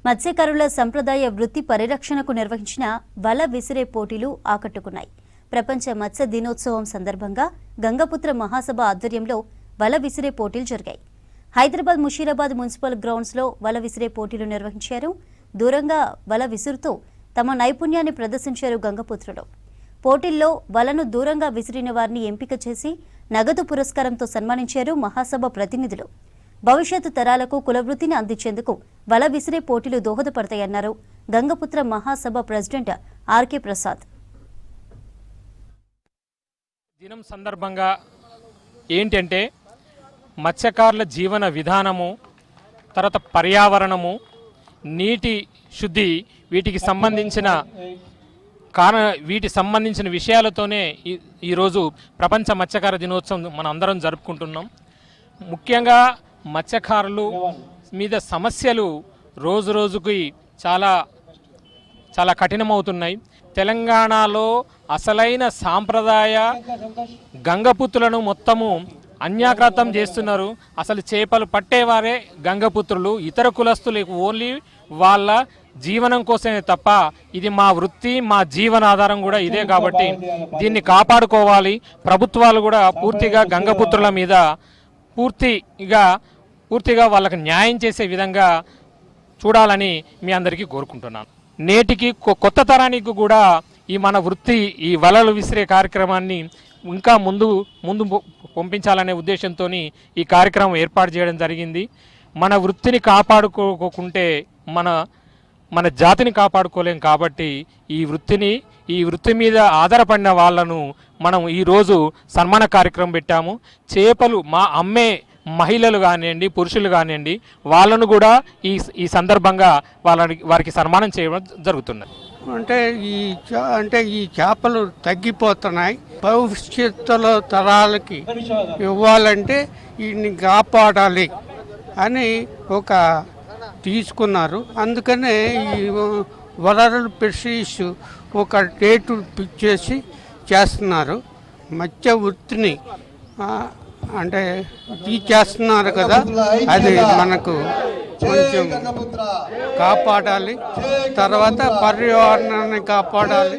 మత్స్యకారుల సంప్రదాయ వృత్తి పరిరక్షణకు నిర్వహించిన వల విసిరే పోటీలు ఆకట్టుకున్నాయి. ప్రపంచ మత్స్య దినోత్సవం సందర్భంగా గంగపుత్ర మహాసభ ఆధ్వర్యంలో వల విసిరే పోటీలు జరిగాయి. హైదరాబాద్ ముషీరాబాద్ మున్సిపల్ గ్రౌండ్స్ లో వల విసిరే పోటీలు నిర్వహించారు. దూరంగా వల విసురుతూ తమ నైపుణ్యాన్ని ప్రదర్శించారు గంగపుత్రులు. పోటీల్లో వలను దూరంగా విసిరిన వారిని ఎంపిక చేసి నగదు పురస్కారంతో సన్మానించారు మహాసభ ప్రతినిధులు. భవిష్యత్తు తరాలకు కులవృత్తిని అందించేందుకు వల విసిరే పోటీలు దోహదపడతాయన్నారు గంగపుత్ర మహాసభ ప్రెసిడెంట్ ఆర్కే ప్రసాద్. దినం సందర్భంగా ఏంటంటే మత్స్యకారుల జీవన విధానము, తర్వాత పర్యావరణము, నీటి శుద్ధి, వీటికి సంబంధించిన విషయాలతోనే ఈరోజు ప్రపంచ మత్స్యకార దినోత్సవం మనం అందరం జరుపుకుంటున్నాం. ముఖ్యంగా మత్స్యకారులు మీద సమస్యలు రోజు రోజుకి చాలా చాలా కఠినమవుతున్నాయి. తెలంగాణలో అసలైన సాంప్రదాయ గంగపుత్రులను మొత్తము అన్యాక్రాంతం చేస్తున్నారు. అసలు చేపలు పట్టేవారే గంగపుత్రులు, ఇతర కులస్తులు ఓన్లీ వాళ్ళ జీవనం కోసమే తప్ప ఇది మా వృత్తి, మా జీవనాధారం కూడా ఇదే. కాబట్టి దీన్ని కాపాడుకోవాలి. ప్రభుత్వాలు కూడా పూర్తిగా గంగపుత్రుల మీద పూర్తిగా వాళ్ళకి న్యాయం చేసే విధంగా చూడాలని మీ అందరికీ కోరుకుంటున్నాను. నేటికి కొత్త తరానికి కూడా ఈ మన వృత్తి, ఈ వలలు విసిరే కార్యక్రమాన్ని ఇంకా ముందు పంపించాలనే ఉద్దేశంతో ఈ కార్యక్రమం ఏర్పాటు చేయడం జరిగింది. మన వృత్తిని కాపాడుకోకుంటే మన జాతిని కాపాడుకోలేం. కాబట్టి ఈ వృత్తి మీద ఆధారపడిన వాళ్ళను మనం ఈరోజు సన్మాన కార్యక్రమం పెట్టాము. చేపలు అమ్మే మహిళలు కానివ్వండి, పురుషులు కానివ్వండి, వాళ్ళను కూడా ఈ సందర్భంగా వారికి సన్మానం చేయడం జరుగుతున్నది. అంటే ఈ చేపలు తగ్గిపోతున్నాయి. భవిష్యత్తులో తరాలకి ఇవ్వాలంటే వీటిని కాపాడాలి అని ఒక తీసుకున్నారు. అందుకనే ఈ వలలు ఫిషరీస్ ఒక డేటు ఫిక్స్ చేసి చేస్తున్నారు. మత్స్య వృత్తిని అంటే చేస్తున్నారు కదా, అది మనకు కొంచెం కాపాడాలి. తర్వాత పర్యావరణాన్ని కాపాడాలి.